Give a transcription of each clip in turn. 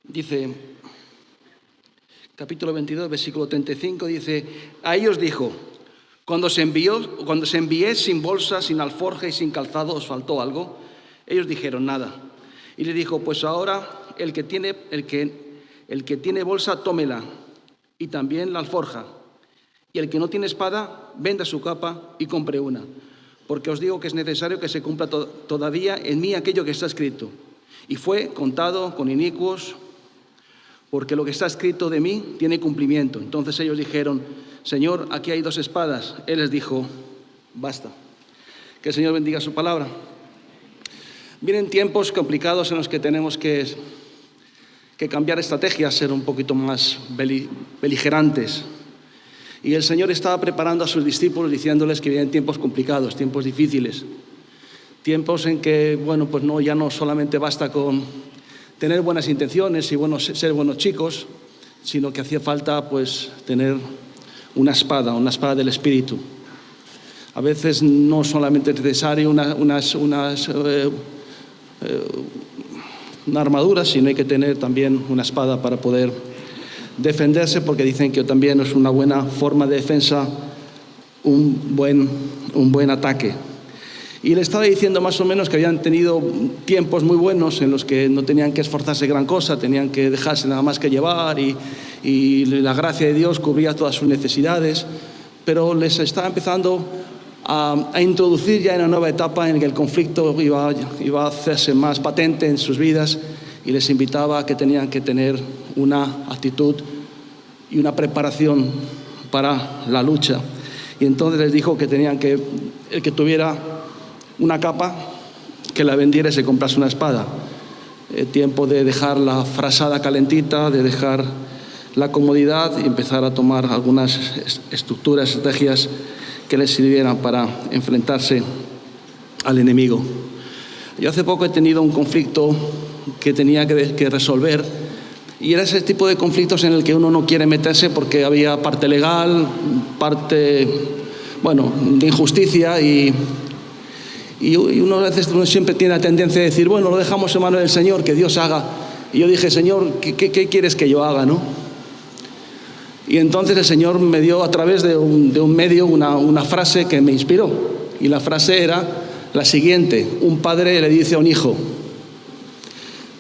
Dice, capítulo 22, versículo 35, dice, a ellos dijo, cuando se envié sin bolsa, sin alforja y sin calzado, ¿os faltó algo? Ellos dijeron, nada. Y le dijo, pues ahora el que tiene bolsa, tómela, y también la alforja. Y el que no tiene espada, venda su capa y compre una. Porque os digo que es necesario que se cumpla todavía en mí aquello que está escrito. Y fue contado con inicuos, porque lo que está escrito de mí tiene cumplimiento. Entonces ellos dijeron, Señor, aquí hay 2 espadas. Él les dijo, basta. Que el Señor bendiga su palabra. Vienen tiempos complicados en los que tenemos que cambiar estrategias, ser un poquito más beligerantes. Y el Señor estaba preparando a sus discípulos diciéndoles que vienen tiempos complicados, tiempos difíciles. Tiempos en que, pues ya no solamente basta con tener buenas intenciones y ser buenos chicos, sino que hacía falta tener una espada del Espíritu. A veces no solamente es necesario una armadura, sino hay que tener también una espada para poder defenderse, porque dicen que también es una buena forma de defensa, un buen ataque. Y le estaba diciendo más o menos que habían tenido tiempos muy buenos en los que no tenían que esforzarse gran cosa, tenían que dejarse nada más que llevar y la gracia de Dios cubría todas sus necesidades, pero les estaba empezando a introducir ya en una nueva etapa en que el conflicto iba a hacerse más patente en sus vidas, y les invitaba a que tenían que tener una actitud y una preparación para la lucha. Y entonces les dijo que el que tuviera una capa, que la vendiera y se comprase una espada. Tiempo de dejar la frazada calentita, de dejar la comodidad y empezar a tomar algunas estructuras, estrategias que les sirvieran para enfrentarse al enemigo. Yo hace poco he tenido un conflicto que tenía que resolver, y era ese tipo de conflictos en el que uno no quiere meterse porque había parte legal, parte de injusticia, y uno a veces siempre tiene la tendencia de decir, lo dejamos en manos del Señor, que Dios haga. Y yo dije, Señor, ¿qué quieres que yo haga, no? Y entonces el Señor me dio a través de un medio una frase que me inspiró, y la frase era la siguiente: un padre le dice a un hijo,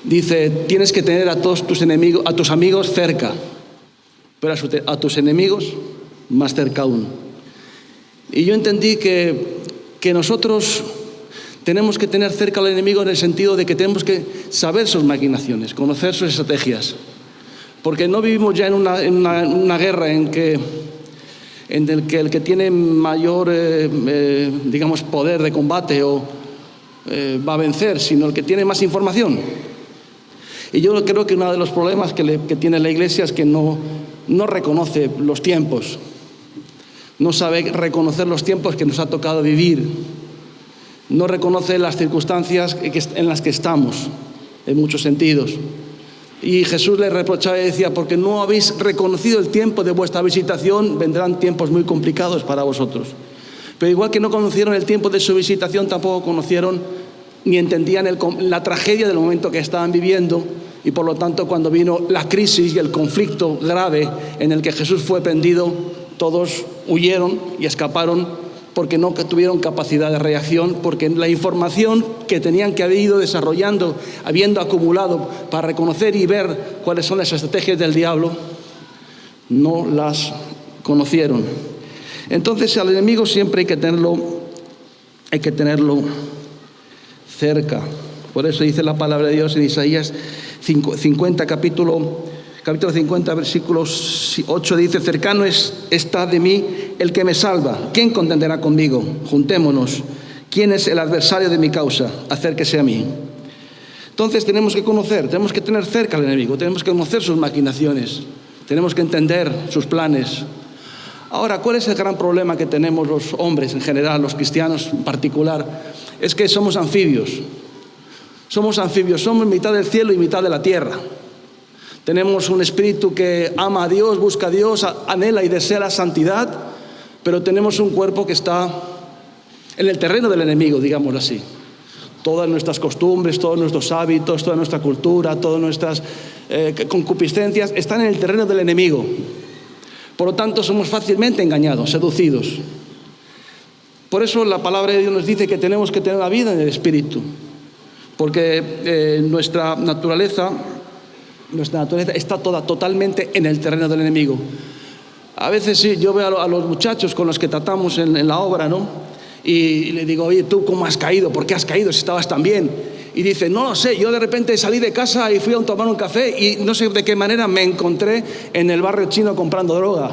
dice, tienes que tener a todos tus enemigos, a tus amigos cerca, pero a tus enemigos más cerca aún. Y yo entendí que nosotros tenemos que tener cerca al enemigo en el sentido de que tenemos que saber sus maquinaciones, conocer sus estrategias, porque no vivimos ya en una guerra en el que el que tiene mayor poder de combate va a vencer, sino el que tiene más información. Y yo creo que uno de los problemas que tiene la Iglesia es que no reconoce los tiempos, no sabe reconocer los tiempos que nos ha tocado vivir, no reconoce las circunstancias en las que estamos, en muchos sentidos. Y Jesús le reprochaba y decía, porque no habéis reconocido el tiempo de vuestra visitación, vendrán tiempos muy complicados para vosotros. Pero igual que no conocieron el tiempo de su visitación, tampoco conocieron ni entendían la tragedia del momento que estaban viviendo, y por lo tanto cuando vino la crisis y el conflicto grave en el que Jesús fue prendido, todos huyeron y escaparon porque no tuvieron capacidad de reacción, porque la información que tenían que haber ido desarrollando, habiendo acumulado para reconocer y ver cuáles son las estrategias del diablo, no las conocieron. Entonces al enemigo siempre hay que tenerlo cerca. Por eso dice la palabra de Dios en Isaías 50, capítulo 50, versículos 8, dice, cercano está de mí el que me salva. ¿Quién contenderá conmigo? Juntémonos. ¿Quién es el adversario de mi causa? Acérquese a mí. Entonces tenemos que tenemos que tener cerca al enemigo, tenemos que conocer sus maquinaciones, tenemos que entender sus planes. Ahora, ¿cuál es el gran problema que tenemos los hombres en general, los cristianos en particular? Es que somos anfibios. Somos mitad del cielo y mitad de la tierra. Tenemos un espíritu que ama a Dios, busca a Dios, anhela y desea la santidad, pero tenemos un cuerpo que está en el terreno del enemigo, digámoslo así, Todas nuestras costumbres, todos nuestros hábitos, toda nuestra cultura, todas nuestras concupiscencias están en el terreno del enemigo. Por lo tanto, somos fácilmente engañados, seducidos. Por eso la palabra de Dios nos dice que tenemos que tener la vida en el Espíritu, porque nuestra naturaleza está toda totalmente en el terreno del enemigo. A veces sí, yo veo a los muchachos con los que tratamos en la obra, ¿no? Y le digo, oye, ¿tú cómo has caído? ¿Por qué has caído si estabas tan bien? Y dice, no lo sé, yo de repente salí de casa y fui a tomar un café y no sé de qué manera me encontré en el barrio chino comprando droga.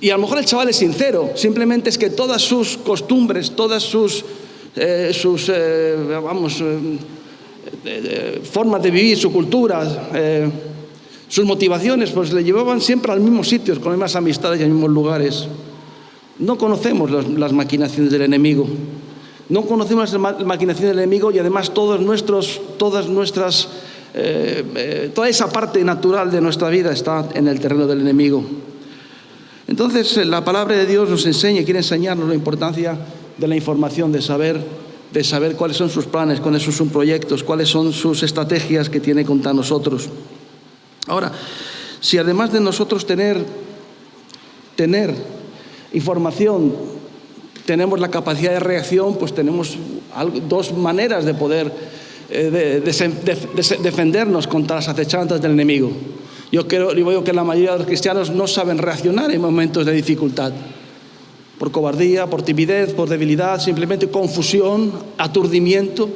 Y a lo mejor el chaval es sincero, simplemente es que todas sus costumbres, todas sus formas de vivir, su cultura, sus motivaciones, pues le llevaban siempre al mismo sitio, con las mismas amistades y a los mismos lugares. No conocemos las maquinaciones del enemigo. No conocemos las maquinaciones del enemigo y además toda esa parte natural de nuestra vida está en el terreno del enemigo. Entonces la palabra de Dios nos enseña y quiere enseñarnos la importancia de la información, de saber cuáles son sus planes, cuáles son sus proyectos, cuáles son sus estrategias que tiene contra nosotros. Ahora, si además de nosotros tener información, tenemos la capacidad de reacción, pues tenemos dos maneras de poder defendernos contra las acechanzas del enemigo. Yo veo que la mayoría de los cristianos no saben reaccionar en momentos de dificultad, por cobardía, por timidez, por debilidad, simplemente confusión, aturdimiento.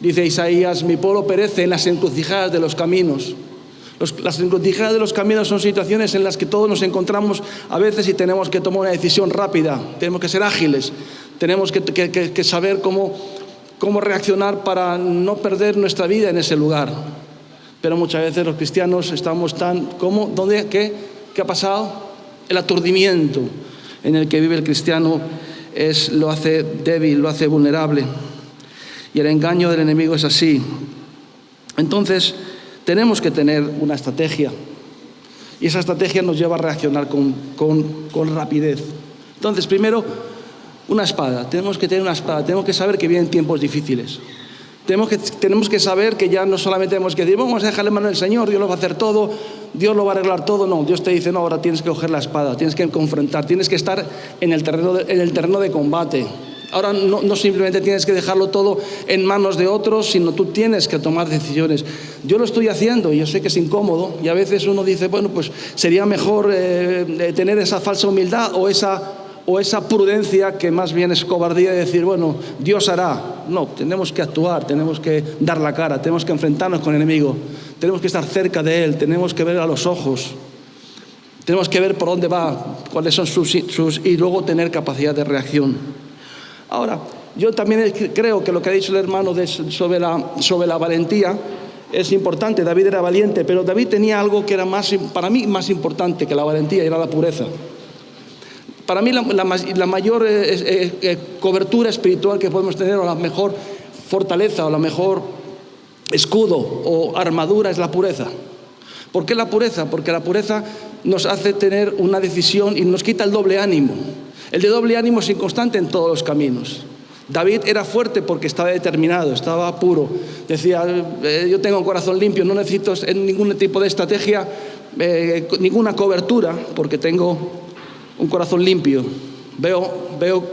Dice Isaías, mi pueblo perece en las encrucijadas de los caminos. Las encrucijadas de los caminos son situaciones en las que todos nos encontramos a veces y tenemos que tomar una decisión rápida, tenemos que ser ágiles, tenemos que saber cómo reaccionar para no perder nuestra vida en ese lugar. Pero muchas veces los cristianos estamos ¿qué ha pasado? El aturdimiento en el que vive el cristiano lo hace débil, lo hace vulnerable. Y el engaño del enemigo es así. Entonces, tenemos que tener una estrategia. Y esa estrategia nos lleva a reaccionar con rapidez. Entonces, primero, una espada. Tenemos que tener una espada. Tenemos que saber que vienen tiempos difíciles. Tenemos que saber que ya no solamente tenemos que decir, vamos a dejarle en mano del Señor, Dios lo va a hacer todo, Dios lo va a arreglar todo. No, Dios te dice, no, ahora tienes que coger la espada, tienes que confrontar, tienes que estar en el terreno de combate. Ahora no simplemente tienes que dejarlo todo en manos de otros, sino tú tienes que tomar decisiones. Yo lo estoy haciendo y yo sé que es incómodo y a veces uno dice, bueno, pues sería mejor tener esa falsa humildad o esa prudencia que más bien es cobardía de decir, bueno, Dios hará. No, tenemos que actuar, tenemos que dar la cara, tenemos que enfrentarnos con el enemigo, tenemos que estar cerca de él, tenemos que ver a los ojos, tenemos que ver por dónde va, cuáles son sus y luego tener capacidad de reacción. Ahora, yo también creo que lo que ha dicho el hermano sobre la valentía es importante. David era valiente, pero David tenía algo que era para mí más importante que la valentía, y era la pureza. Para mí la mayor cobertura espiritual que podemos tener, o la mejor fortaleza, o la mejor escudo o armadura es la pureza. ¿Por qué la pureza? Porque la pureza nos hace tener una decisión y nos quita el doble ánimo. El de doble ánimo es inconstante en todos los caminos. David era fuerte porque estaba determinado, estaba puro. Decía, yo tengo un corazón limpio, no necesito ningún tipo de estrategia, ninguna cobertura, porque tengo un corazón limpio. Veo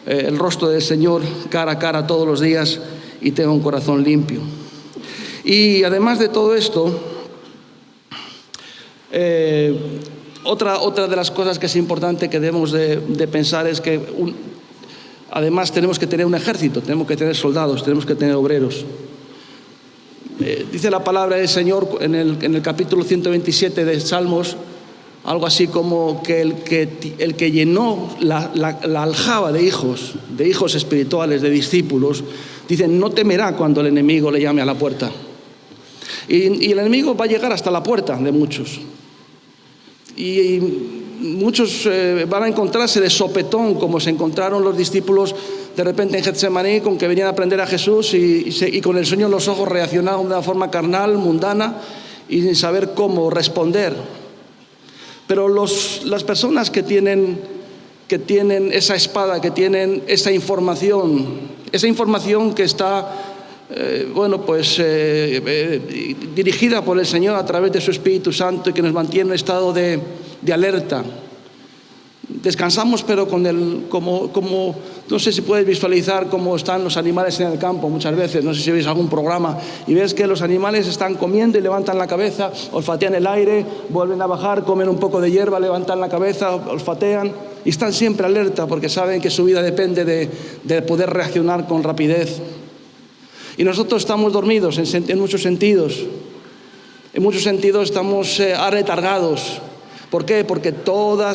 el rostro del Señor cara a cara todos los días y tengo un corazón limpio. Y además de todo esto, otra de las cosas que es importante que debemos de pensar es que además tenemos que tener un ejército, tenemos que tener soldados, tenemos que tener obreros. Dice la palabra del Señor en el capítulo 127 de Salmos, algo así como que el que llenó la aljaba de hijos espirituales, de discípulos, dice, no temerá cuando el enemigo le llame a la puerta. Y el enemigo va a llegar hasta la puerta de muchos. Y muchos van a encontrarse de sopetón, como se encontraron los discípulos de repente en Getsemaní, con que venían a aprender a Jesús y con el sueño en los ojos reaccionaron de una forma carnal, mundana y sin saber cómo responder. Pero las personas que tienen que tienen esa espada, que tienen esa información que está, dirigida por el Señor a través de su Espíritu Santo y que nos mantiene en un estado de alerta. Descansamos, pero como no sé si puedes visualizar cómo están los animales en el campo muchas veces. No sé si veis algún programa y ves que los animales están comiendo y levantan la cabeza, olfatean el aire, vuelven a bajar, comen un poco de hierba, levantan la cabeza, olfatean y están siempre alerta porque saben que su vida depende de poder reaccionar con rapidez. Y nosotros estamos dormidos en muchos sentidos. En muchos sentidos estamos aletargados. ¿Por qué? Porque toda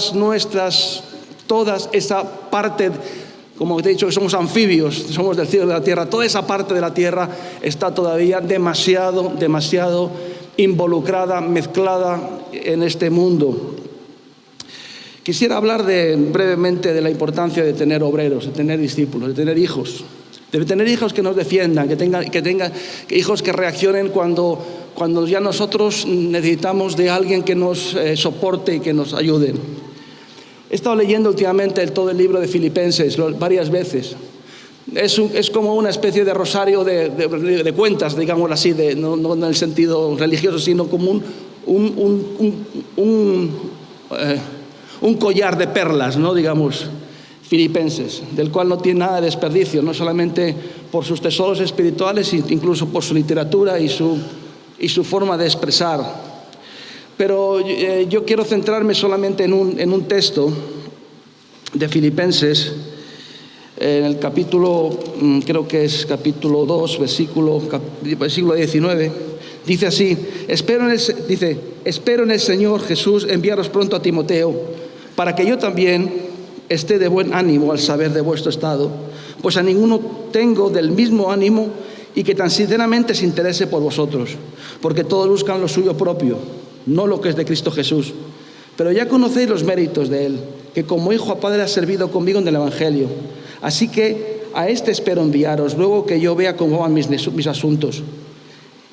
esa parte, como te he dicho que somos anfibios, somos del cielo y de la tierra, toda esa parte de la tierra está todavía demasiado involucrada, mezclada en este mundo. Quisiera hablar brevemente de la importancia de tener obreros, de tener discípulos, de tener hijos. De tener hijos que nos defiendan, que tengan hijos que reaccionen cuando ya nosotros necesitamos de alguien que nos soporte y que nos ayude. He estado leyendo últimamente todo el libro de Filipenses varias veces. Es como una especie de rosario de cuentas, digámoslo así, no en el sentido religioso, sino como un collar de perlas, ¿no? Digamos, Filipenses, del cual no tiene nada de desperdicio, no solamente por sus tesoros espirituales, incluso por su literatura y su forma de expresar. Pero yo quiero centrarme solamente en un texto de Filipenses, en el capítulo, creo que es capítulo 2, versículo 19. Dice así: espero en el Señor Jesús enviaros pronto a Timoteo, para que yo también esté de buen ánimo al saber de vuestro estado, pues a ninguno tengo del mismo ánimo y que tan sinceramente se interese por vosotros, porque todos buscan lo suyo propio, no lo que es de Cristo Jesús. Pero ya conocéis los méritos de Él, que como hijo a padre ha servido conmigo en el Evangelio. Así que a este espero enviaros, luego que yo vea cómo van mis asuntos.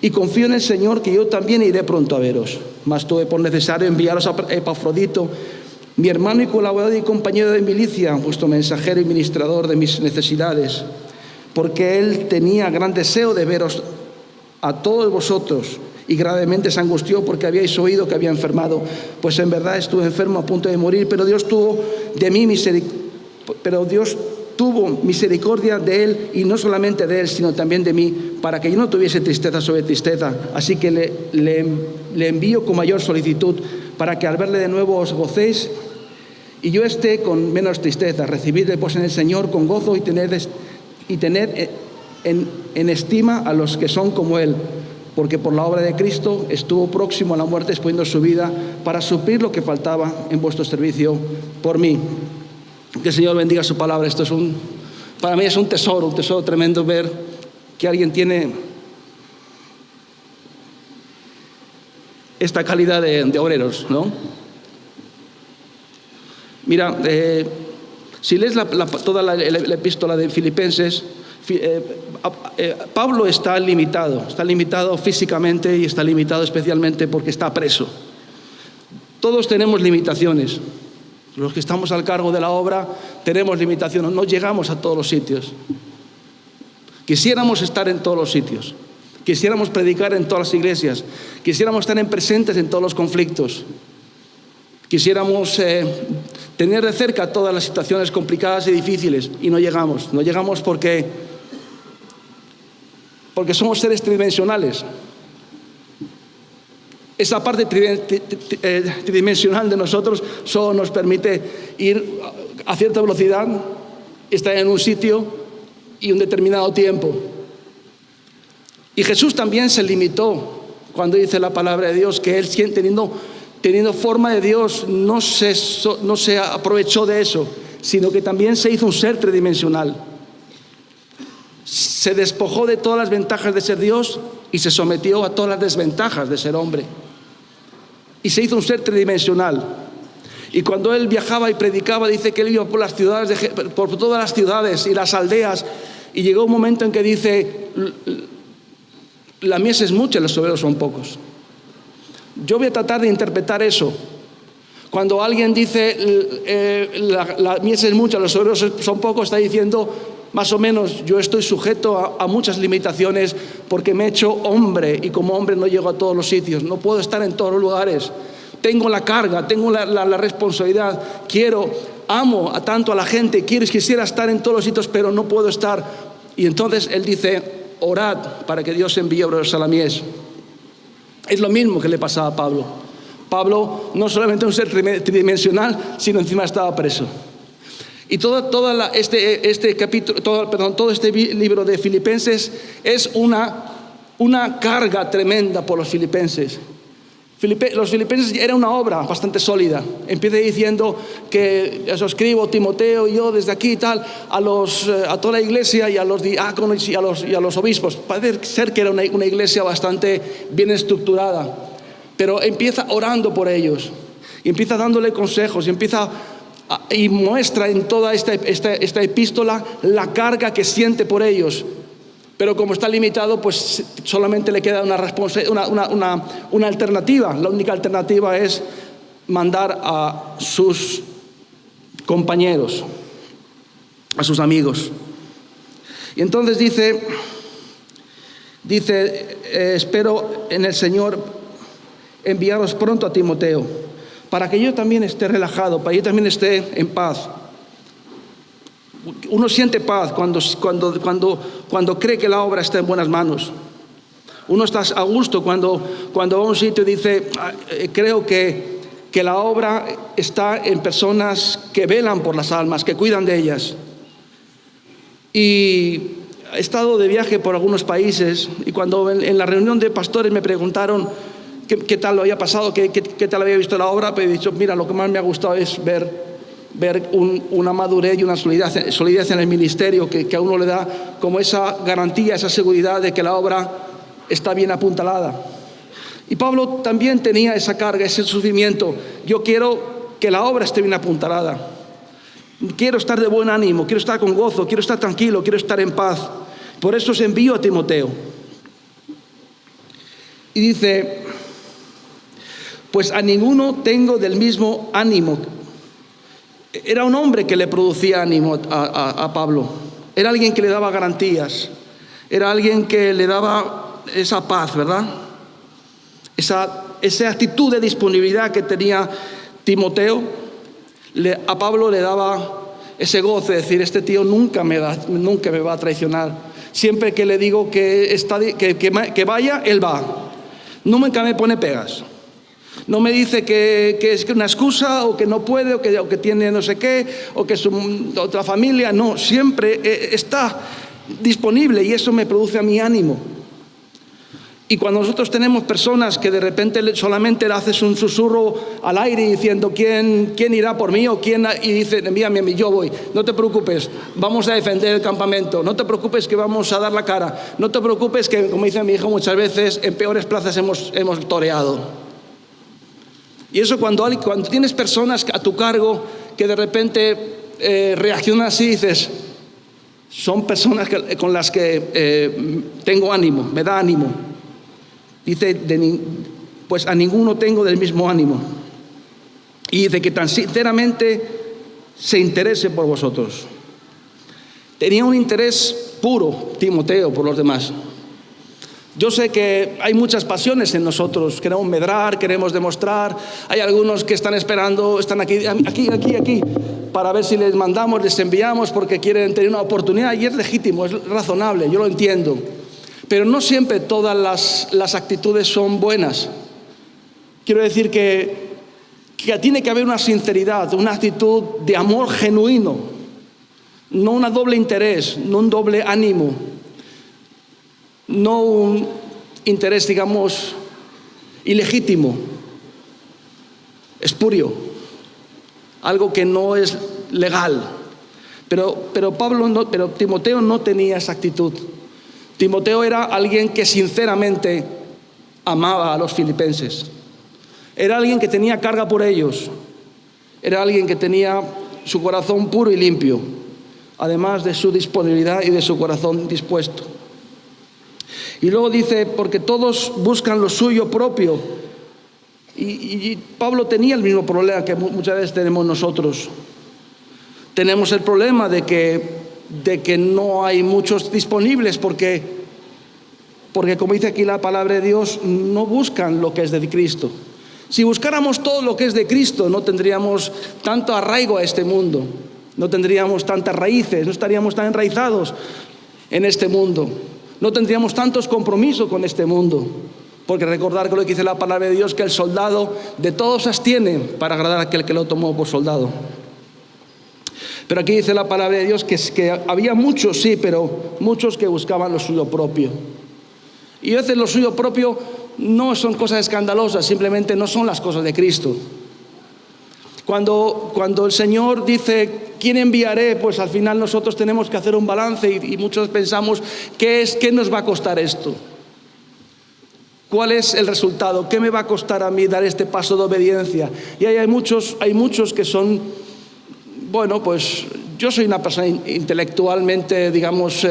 Y confío en el Señor que yo también iré pronto a veros. Mas tuve por necesario enviaros a Epafrodito, mi hermano y colaborador y compañero de milicia, vuestro mensajero y ministrador de mis necesidades, porque él tenía gran deseo de veros a todos vosotros y gravemente se angustió porque habíais oído que había enfermado, pues en verdad estuve enfermo a punto de morir, pero Dios tuvo misericordia de él, y no solamente de él, sino también de mí, para que yo no tuviese tristeza sobre tristeza. Así que le envío con mayor solicitud, para que al verle de nuevo os gocéis y yo esté con menos tristeza. Recibidle pues en el Señor con gozo y tener en estima a los que son como Él, porque por la obra de Cristo estuvo próximo a la muerte, exponiendo su vida para suplir lo que faltaba en vuestro servicio por mí. Que el Señor bendiga su palabra. Para mí es un tesoro tremendo ver que alguien tiene esta calidad de obreros, ¿no? Mira, si lees toda la epístola de Filipenses, Pablo está limitado físicamente y está limitado especialmente porque está preso. Todos tenemos limitaciones. Los que estamos al cargo de la obra tenemos limitaciones, no llegamos a todos los sitios. Quisiéramos estar en todos los sitios, quisiéramos predicar en todas las iglesias, quisiéramos estar presentes en todos los conflictos, quisiéramos tener de cerca todas las situaciones complicadas y difíciles, y no llegamos porque somos seres tridimensionales. Esa parte tridimensional de nosotros solo nos permite ir a cierta velocidad, estar en un sitio y un determinado tiempo. Y Jesús también se limitó cuando dice la palabra de Dios que Él, teniendo forma de Dios, no se aprovechó de eso, sino que también se hizo un ser tridimensional. Se despojó de todas las ventajas de ser Dios y se sometió a todas las desventajas de ser hombre. Y se hizo un ser tridimensional. Y cuando Él viajaba y predicaba, dice que Él iba por las ciudades, por todas las ciudades y las aldeas. Y llegó un momento en que dice: la mies es mucha, los obreros son pocos. Yo voy a tratar de interpretar eso Cuando alguien dice la mies es mucha, los obreros son pocos, está diciendo más o menos yo estoy sujeto a muchas limitaciones porque me he hecho hombre y como hombre no llego a todos los sitios, no puedo estar en todos los lugares. Tengo la carga, tengo la responsabilidad, amo tanto a la gente, quisiera estar en todos los sitios, pero no puedo estar. Y entonces él dice, orad para que Dios envíe obreros a la mies. Es lo mismo que le pasaba a Pablo. Pablo no solamente un ser tridimensional, sino encima estaba preso. Y todo este libro de Filipenses es una carga tremenda por los filipenses. Los filipenses era una obra bastante sólida. Empieza diciendo que os escribo, Timoteo y yo desde aquí y tal, a toda la iglesia y a los diáconos y a los obispos. Parece ser que era una iglesia bastante bien estructurada. Pero empieza orando por ellos y empieza dándole consejos y muestra en toda esta epístola la carga que siente por ellos. Pero como está limitado, pues solamente le queda una alternativa. La única alternativa es mandar a sus compañeros, a sus amigos. Y entonces dice, espero en el Señor enviaros pronto a Timoteo, para que yo también esté relajado, para que yo también esté en paz. Uno siente paz cuando cree que la obra está en buenas manos. Uno está a gusto cuando va a un sitio y dice, creo que la obra está en personas que velan por las almas, que cuidan de ellas. Y he estado de viaje por algunos países y cuando en la reunión de pastores me preguntaron qué tal lo había pasado, qué tal había visto la obra, pues he dicho, mira, lo que más me ha gustado es ver una madurez y una solidez en el ministerio que a uno le da como esa garantía, esa seguridad de que la obra está bien apuntalada. Y Pablo también tenía esa carga, ese sufrimiento. Yo quiero que la obra esté bien apuntalada. Quiero estar de buen ánimo, quiero estar con gozo, quiero estar tranquilo, quiero estar en paz. Por eso os envío a Timoteo. Y dice, pues a ninguno tengo del mismo ánimo. Era un hombre que le producía ánimo a Pablo. Era alguien que le daba garantías. Era alguien que le daba esa paz, ¿verdad? Esa actitud de disponibilidad que tenía Timoteo, a Pablo le daba ese goce de decir, este tío nunca me va a traicionar. Siempre que le digo que vaya, él va. Nunca me pone pegas. No me dice que es una excusa o que no puede o que tiene no sé qué o que es otra familia. No, siempre está disponible y eso me produce a mi ánimo. Y cuando nosotros tenemos personas que de repente solamente le haces un susurro al aire diciendo ¿quién irá por mí? Y dice, envíame a mí, yo voy. No te preocupes, vamos a defender el campamento. No te preocupes que vamos a dar la cara. No te preocupes que, como dice mi hijo muchas veces, en peores plazas hemos toreado. Y eso cuando tienes personas a tu cargo que de repente reaccionan así, dices, son personas con las que tengo ánimo, me da ánimo. Dice, pues a ninguno tengo del mismo ánimo. Y dice que tan sinceramente se interese por vosotros. Tenía un interés puro, Timoteo, por los demás. Yo sé que hay muchas pasiones en nosotros, queremos medrar, queremos demostrar. Hay algunos que están esperando, están aquí, para ver si les mandamos, les enviamos porque quieren tener una oportunidad y es legítimo, es razonable, yo lo entiendo. Pero no siempre todas las actitudes son buenas. Quiero decir que tiene que haber una sinceridad, una actitud de amor genuino, no un doble interés, no un doble ánimo. No un interés, digamos, ilegítimo, espurio, algo que no es legal. Pero Timoteo no tenía esa actitud. Timoteo era alguien que sinceramente amaba a los filipenses. Era alguien que tenía carga por ellos. Era alguien que tenía su corazón puro y limpio, además de su disponibilidad y de su corazón dispuesto. Y luego dice, porque todos buscan lo suyo propio, Y Pablo tenía el mismo problema que muchas veces tenemos nosotros. Tenemos el problema de que no hay muchos disponibles porque como dice aquí la palabra de Dios, no buscan lo que es de Cristo. Si buscáramos todo lo que es de Cristo, no tendríamos tanto arraigo a este mundo, no tendríamos tantas raíces, no estaríamos tan enraizados en este mundo, no tendríamos tantos compromisos con este mundo. Porque recordar que lo que dice la palabra de Dios, que el soldado de todos se abstiene para agradar a aquel que lo tomó por soldado. Pero aquí dice la palabra de Dios que había muchos, sí, pero muchos que buscaban lo suyo propio. Y a veces lo suyo propio no son cosas escandalosas, simplemente no son las cosas de Cristo. Cuando el Señor dice, ¿quién enviaré? Pues al final nosotros tenemos que hacer un balance y muchos pensamos, ¿qué nos va a costar esto? ¿Cuál es el resultado? ¿Qué me va a costar a mí dar este paso de obediencia? Y hay muchos que son, bueno, pues yo soy una persona intelectualmente, digamos,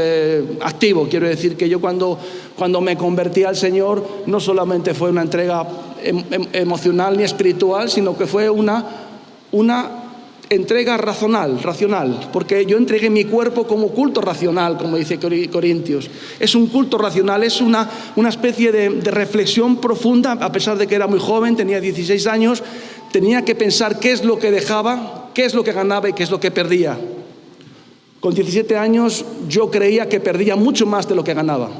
activo. Quiero decir que yo cuando me convertí al Señor, no solamente fue una entrega emocional ni espiritual, sino que fue una entrega racional, porque yo entregué mi cuerpo como culto racional, como dice Corintios. Es un culto racional, es una especie de reflexión profunda, a pesar de que era muy joven, tenía 16 años, tenía que pensar qué es lo que dejaba, qué es lo que ganaba y qué es lo que perdía. Con 17 años yo creía que perdía mucho más de lo que ganaba.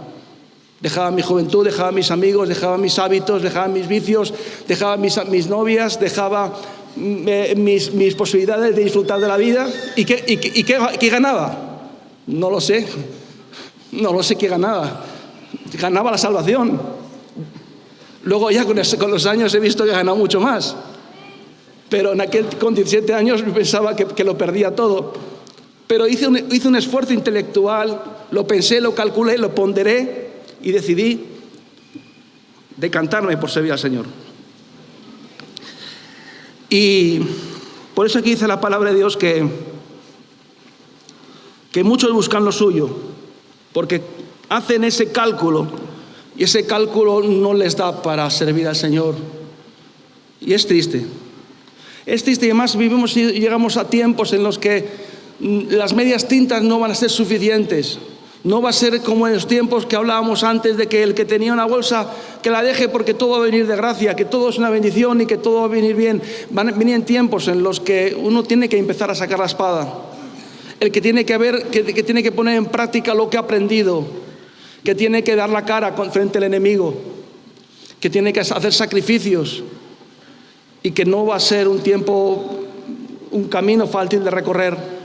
Dejaba mi juventud, dejaba mis amigos, dejaba mis hábitos, dejaba mis vicios, dejaba mis novias, dejaba mis posibilidades de disfrutar de la vida. ¿Y qué ganaba? No lo sé qué ganaba. Ganaba la salvación. Luego ya con los años he visto que he ganado mucho más, pero con 17 años pensaba que lo perdía todo. Pero hice un esfuerzo intelectual, lo pensé, lo calculé, lo ponderé y decidí decantarme por servir al Señor. Y por eso aquí dice la palabra de Dios que muchos buscan lo suyo, porque hacen ese cálculo y ese cálculo no les da para servir al Señor. Y es triste. Es triste y además llegamos a tiempos en los que las medias tintas no van a ser suficientes. No va a ser como en los tiempos que hablábamos antes de que el que tenía una bolsa, que la deje porque todo va a venir de gracia, que todo es una bendición y que todo va a venir bien. Venían tiempos en los que uno tiene que empezar a sacar la espada. El que tiene que tiene que poner en práctica lo que ha aprendido, que tiene que dar la cara frente al enemigo, que tiene que hacer sacrificios y que no va a ser un camino fácil de recorrer.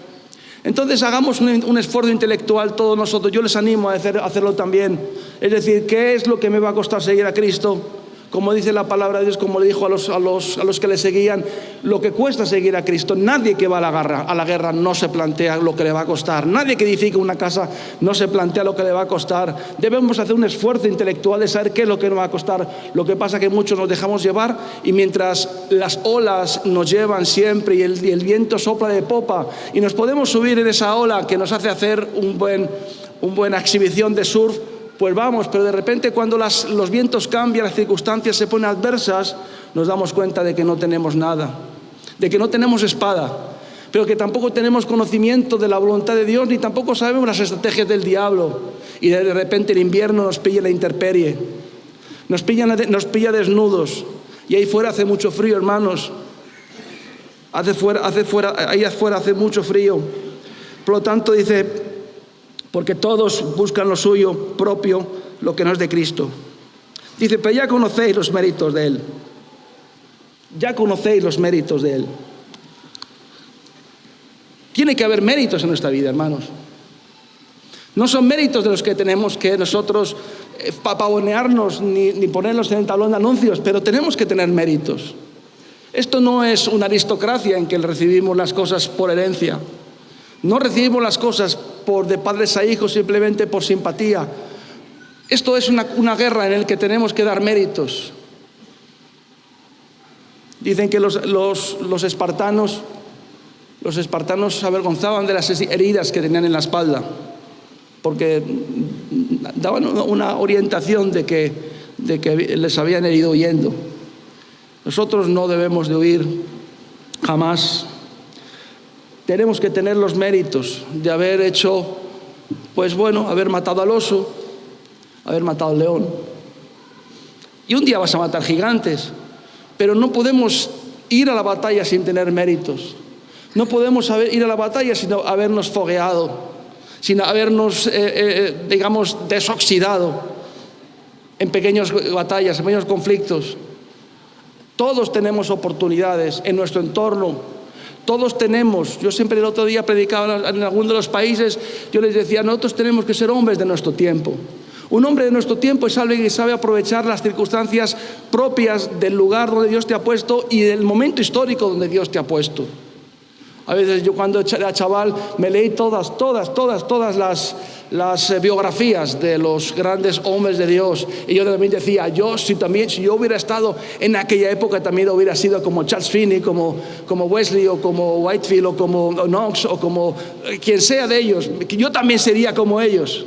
Entonces hagamos un esfuerzo intelectual todos nosotros. Yo les animo a hacerlo también. Es decir, ¿qué es lo que me va a costar seguir a Cristo? Como dice la palabra de Dios, como le dijo a los que le seguían, lo que cuesta seguir a Cristo. Nadie que va a la guerra no se plantea lo que le va a costar. Nadie que edifica una casa no se plantea lo que le va a costar. Debemos hacer un esfuerzo intelectual de saber qué es lo que nos va a costar. Lo que pasa es que muchos nos dejamos llevar y mientras las olas nos llevan siempre y el viento sopla de popa y nos podemos subir en esa ola que nos hace hacer una buena exhibición de surf, pues vamos, pero de repente cuando los vientos cambian, las circunstancias se ponen adversas, nos damos cuenta de que no tenemos nada, de que no tenemos espada, pero que tampoco tenemos conocimiento de la voluntad de Dios, ni tampoco sabemos las estrategias del diablo. Y de repente el invierno nos pilla la intemperie, nos pilla desnudos, y ahí fuera hace mucho frío, hermanos. Ahí afuera hace mucho frío. Por lo tanto dice, porque todos buscan lo suyo propio, lo que no es de Cristo. Dice, pero ya conocéis los méritos de Él. Ya conocéis los méritos de Él. Tiene que haber méritos en nuestra vida, hermanos. No son méritos de los que tenemos que nosotros pavonearnos ni ponernos en el tablón de anuncios, pero tenemos que tener méritos. Esto no es una aristocracia en que recibimos las cosas por herencia. No recibimos las cosas de padres a hijos simplemente por simpatía. Esto es una guerra en la que tenemos que dar méritos. Dicen que los espartanos se avergonzaban de las heridas que tenían en la espalda, porque daban una orientación de que les habían herido huyendo. Nosotros no debemos de huir jamás. Tenemos que tener los méritos de haber hecho, haber matado al oso, haber matado al león. Y un día vas a matar gigantes, pero no podemos ir a la batalla sin tener méritos. No podemos ir a la batalla sin habernos fogueado, sin habernos, desoxidado en pequeñas batallas, en pequeños conflictos. Todos tenemos oportunidades en nuestro entorno. Todos tenemos. Yo siempre el otro día predicaba en alguno de los países, yo les decía, nosotros tenemos que ser hombres de nuestro tiempo. Un hombre de nuestro tiempo es alguien que sabe aprovechar las circunstancias propias del lugar donde Dios te ha puesto y del momento histórico donde Dios te ha puesto. A veces yo cuando era chaval me leí todas las biografías de los grandes hombres de Dios, y yo también decía, si yo hubiera estado en aquella época también hubiera sido como Charles Finney, como Wesley, o como Whitefield, o como Knox, o como quien sea de ellos, que yo también sería como ellos.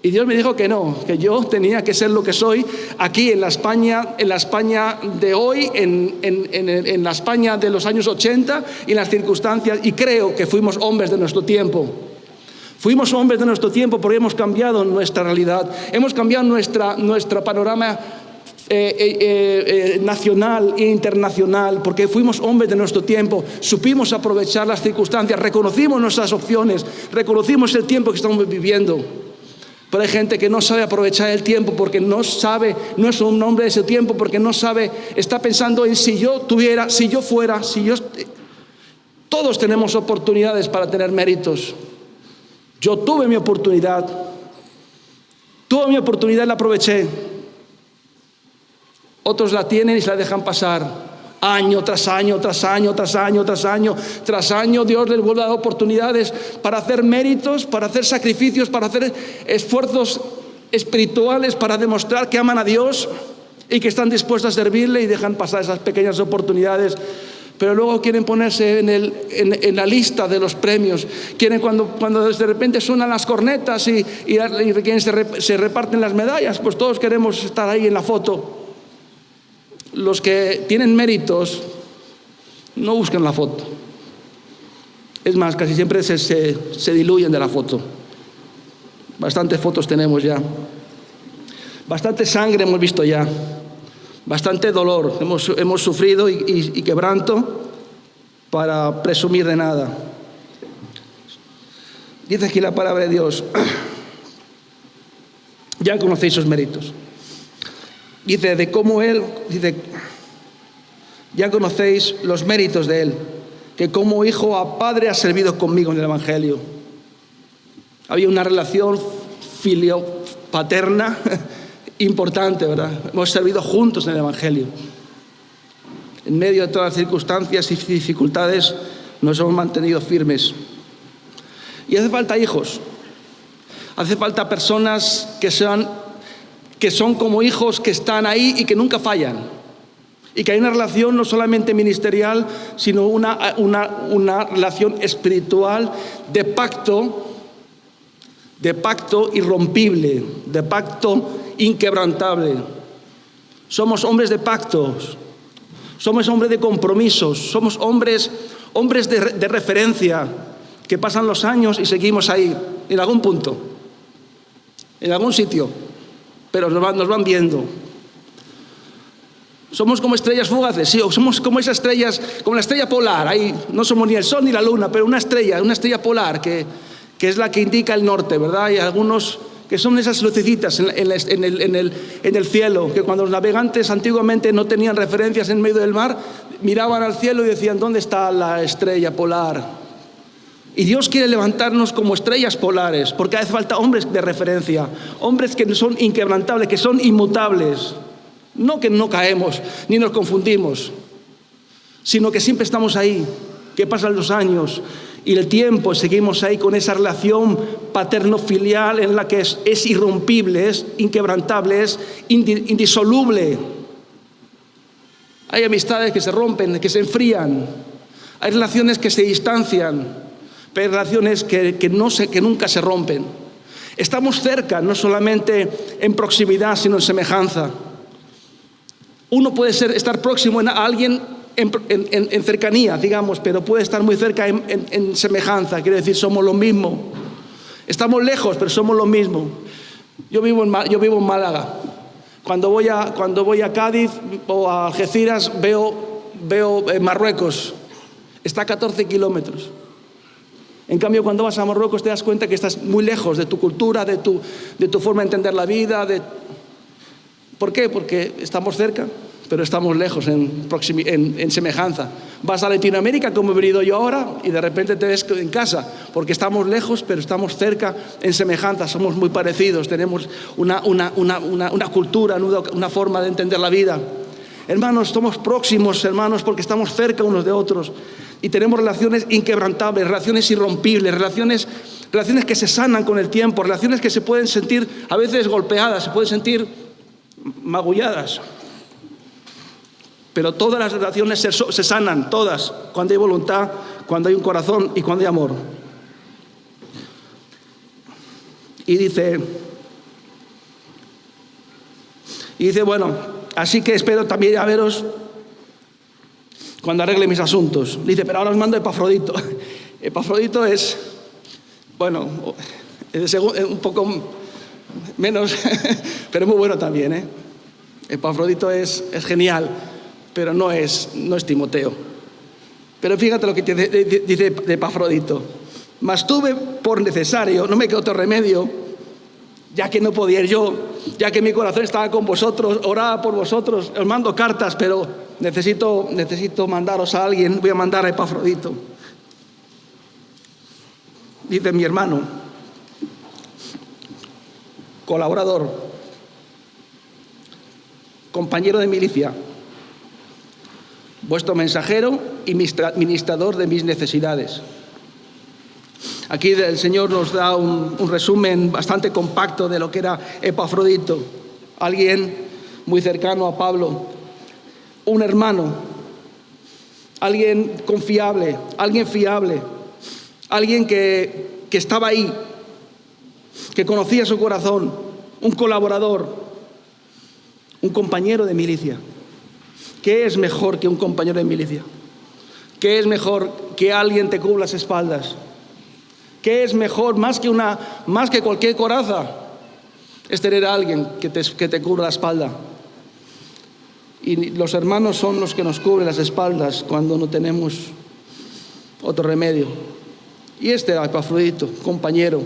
Y Dios me dijo que no, que yo tenía que ser lo que soy aquí en la España de hoy, en la España de los años 80 y en las circunstancias, y creo que fuimos hombres de nuestro tiempo. Fuimos hombres de nuestro tiempo porque hemos cambiado nuestra realidad, hemos cambiado nuestro panorama nacional e internacional, porque fuimos hombres de nuestro tiempo, supimos aprovechar las circunstancias, reconocimos nuestras opciones, reconocimos el tiempo que estamos viviendo. Pero hay gente que no sabe aprovechar el tiempo porque no es un hombre de ese tiempo, porque no sabe, está pensando en si yo fuera. Todos tenemos oportunidades para tener méritos. Yo tuve mi oportunidad y la aproveché. Otros la tienen y se la dejan pasar. Año tras año, Dios les vuelve a dar oportunidades para hacer méritos, para hacer sacrificios, para hacer esfuerzos espirituales, para demostrar que aman a Dios y que están dispuestos a servirle, y dejan pasar esas pequeñas oportunidades. Pero luego quieren ponerse en la lista de los premios. Quieren cuando de repente suenan las cornetas y se reparten las medallas, pues todos queremos estar ahí en la foto. Los que tienen méritos no buscan la foto. Es más, casi siempre se diluyen de la foto. Bastantes fotos tenemos ya. Bastante sangre hemos visto ya. Bastante dolor hemos sufrido y quebranto para presumir de nada. Dice aquí la palabra de Dios. Ya conocéis sus méritos. Dice ya conocéis los méritos de Él, que como hijo a padre ha servido conmigo en el Evangelio. Había una relación filio-paterna importante, ¿verdad? Hemos servido juntos en el Evangelio. En medio de todas las circunstancias y dificultades nos hemos mantenido firmes. Y hace falta hijos. Hace falta personas que son como hijos, que están ahí y que nunca fallan. Y que hay una relación no solamente ministerial, sino una relación espiritual de pacto irrompible, de pacto inquebrantable. Somos hombres de pactos, somos hombres de compromisos, somos hombres de referencia, que pasan los años y seguimos ahí, en algún punto, en algún sitio, pero nos van viendo. Somos como estrellas fugaces, sí, o somos como esas estrellas, como la estrella polar. Ahí no somos ni el sol ni la luna, pero una estrella polar que es la que indica el norte, ¿verdad? Y algunos que son esas lucecitas en el cielo, que cuando los navegantes antiguamente no tenían referencias en medio del mar, miraban al cielo y decían, ¿dónde está la estrella polar? Y Dios quiere levantarnos como estrellas polares, porque hace falta hombres de referencia, hombres que son inquebrantables, que son inmutables. No que no caemos ni nos confundimos, sino que siempre estamos ahí, que pasan los años y el tiempo, seguimos ahí con esa relación paterno-filial en la que es irrompible, es inquebrantable, es indisoluble. Hay amistades que se rompen, que se enfrían, hay relaciones que se distancian, pero hay relaciones que nunca se rompen. Estamos cerca, no solamente en proximidad, sino en semejanza. Uno puede estar próximo a alguien en cercanía, digamos, pero puede estar muy cerca en semejanza. Quiere decir, somos lo mismo. Estamos lejos, pero somos lo mismo. Yo vivo en Málaga. Cuando voy a Cádiz o a Algeciras, veo Marruecos. Está a 14 kilómetros. En cambio, cuando vas a Marruecos te das cuenta que estás muy lejos de tu cultura, de tu forma de entender la vida. ¿Por qué? Porque estamos cerca, pero estamos lejos en semejanza. Vas a Latinoamérica, como he venido yo ahora, y de repente te ves en casa, porque estamos lejos, pero estamos cerca en semejanza. Somos muy parecidos, tenemos una cultura, una forma de entender la vida. Hermanos, somos próximos, hermanos, porque estamos cerca unos de otros y tenemos relaciones inquebrantables, relaciones irrompibles, relaciones que se sanan con el tiempo, relaciones que se pueden sentir a veces golpeadas, se pueden sentir magulladas. Pero todas las relaciones se sanan, todas, cuando hay voluntad, cuando hay un corazón y cuando hay amor. Y dice, bueno, así que espero también a veros cuando arregle mis asuntos. Dice, pero ahora os mando Epafrodito. Epafrodito es, bueno, un poco menos, pero muy bueno también, Epafrodito es genial, pero no es Timoteo. Pero fíjate lo que dice de Epafrodito. Mas tuve por necesario, no me quedó otro remedio, ya que no podía ir yo, ya que mi corazón estaba con vosotros, oraba por vosotros, os mando cartas, pero necesito mandaros a alguien, voy a mandar a Epafrodito. Dice mi hermano, colaborador, compañero de milicia, vuestro mensajero y ministrador de mis necesidades. Aquí el Señor nos da un resumen bastante compacto de lo que era Epafrodito, alguien muy cercano a Pablo, un hermano, alguien confiable, alguien fiable, alguien que estaba ahí, que conocía su corazón, un colaborador, un compañero de milicia. ¿Qué es mejor que un compañero de milicia? ¿Qué es mejor que alguien te cubra las espaldas? ¿Qué es mejor, más que cualquier coraza? Es tener a alguien que te cubra la espalda. Y los hermanos son los que nos cubren las espaldas cuando no tenemos otro remedio. Y este era Epafrodito, compañero,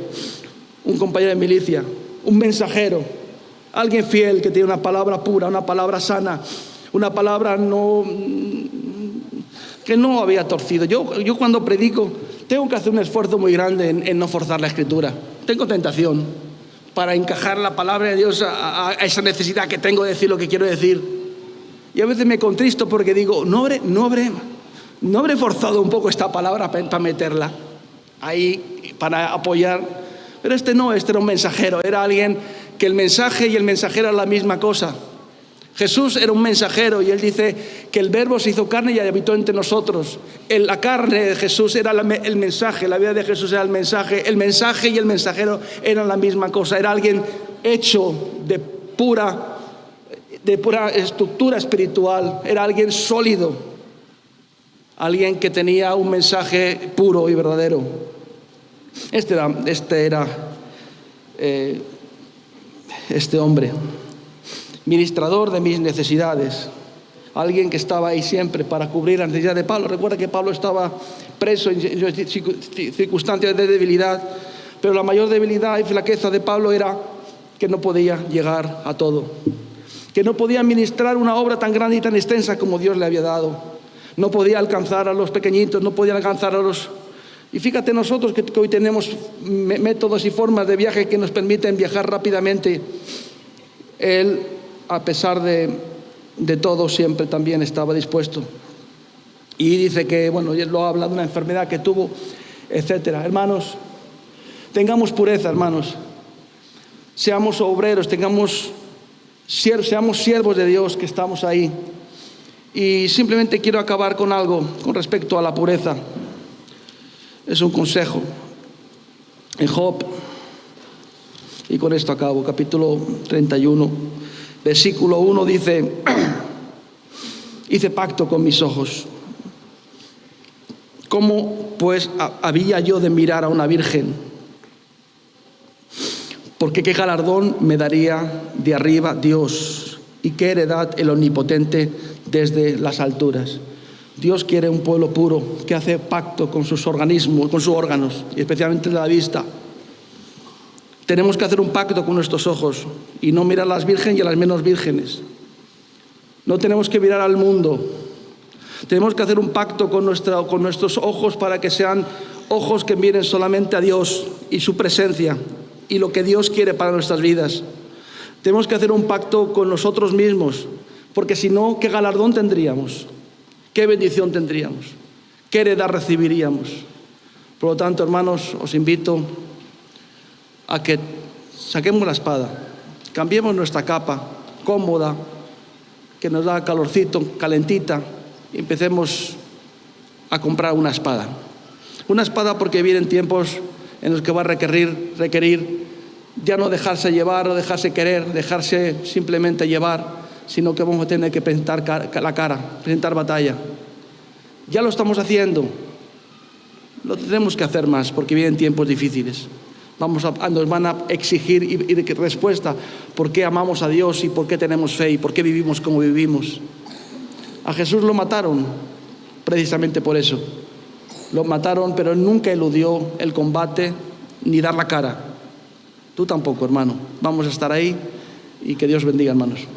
un compañero de milicia, un mensajero, alguien fiel que tiene una palabra pura, una palabra sana, una palabra que no había torcido. Yo cuando predico tengo que hacer un esfuerzo muy grande en no forzar la Escritura. Tengo tentación para encajar la palabra de Dios a esa necesidad que tengo de decir lo que quiero decir. Y a veces me contristo porque digo, ¿no habré forzado un poco esta palabra para meterla ahí, para apoyar? Pero este era un mensajero, era alguien que el mensaje y el mensajero eran la misma cosa. Jesús era un mensajero y él dice que el Verbo se hizo carne y habitó entre nosotros. La carne de Jesús era el mensaje, la vida de Jesús era el mensaje y el mensajero eran la misma cosa. Era alguien hecho de pura estructura espiritual, era alguien sólido, alguien que tenía un mensaje puro y verdadero. Este hombre, ministrador de mis necesidades, alguien que estaba ahí siempre para cubrir la necesidad de Pablo. Recuerda que Pablo estaba preso en circunstancias de debilidad, pero la mayor debilidad y flaqueza de Pablo era que no podía llegar a todo, que no podía ministrar una obra tan grande y tan extensa como Dios le había dado. No podía alcanzar a los pequeñitos, no podía alcanzar a los... Y fíjate nosotros que hoy tenemos métodos y formas de viaje que nos permiten viajar rápidamente. Él, a pesar de todo, siempre también estaba dispuesto. Y dice que, él lo habla de una enfermedad que tuvo, etcétera. Hermanos, tengamos pureza, hermanos. Seamos obreros, seamos siervos de Dios que estamos ahí. Y simplemente quiero acabar con algo con respecto a la pureza. Es un consejo. En Job, y con esto acabo, capítulo 31, versículo 1 dice: Hice pacto con mis ojos. ¿Cómo, pues, había yo de mirar a una virgen? Porque qué galardón me daría de arriba Dios y qué heredad el Omnipotente desde las alturas. Dios quiere un pueblo puro que hace pacto con sus organismos, con sus órganos, y especialmente la vista. Tenemos que hacer un pacto con nuestros ojos y no mirar a las vírgenes y a las menos vírgenes. No tenemos que mirar al mundo. Tenemos que hacer un pacto con nuestros ojos para que sean ojos que miren solamente a Dios y su presencia y lo que Dios quiere para nuestras vidas. Tenemos que hacer un pacto con nosotros mismos, porque si no, ¿qué galardón tendríamos? ¿Qué bendición tendríamos? ¿Qué heredad recibiríamos? Por lo tanto, hermanos, os invito a que saquemos la espada, cambiemos nuestra capa cómoda, que nos da calorcito, calentita, y empecemos a comprar una espada. Una espada porque vienen tiempos en los que va a requerir ya no dejarse llevar o dejarse querer, dejarse simplemente llevar, sino que vamos a tener que presentar la cara, presentar batalla. Ya lo estamos haciendo, lo tenemos que hacer más porque vienen tiempos difíciles. Nos van a exigir y respuesta por qué amamos a Dios y por qué tenemos fe y por qué vivimos como vivimos. A Jesús lo mataron precisamente por eso. Lo mataron, pero nunca eludió el combate ni dar la cara. Tú tampoco, hermano. Vamos a estar ahí y que Dios bendiga, hermanos.